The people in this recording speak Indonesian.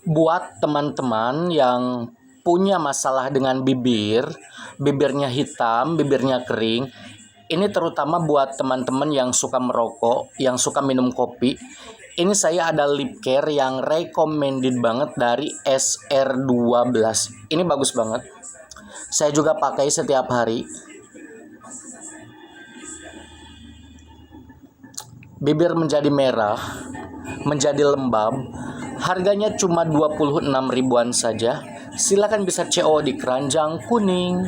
Buat teman-teman yang punya masalah dengan bibirnya hitam, bibirnya kering, ini terutama buat teman-teman yang suka merokok, yang suka minum kopi. Ini saya ada lip care yang recommended banget dari SR12. Ini bagus banget. Saya juga pakai setiap hari. Bibir menjadi merah, menjadi lembab. Harganya cuma 26 ribuan saja. Silakan bisa CO di keranjang kuning.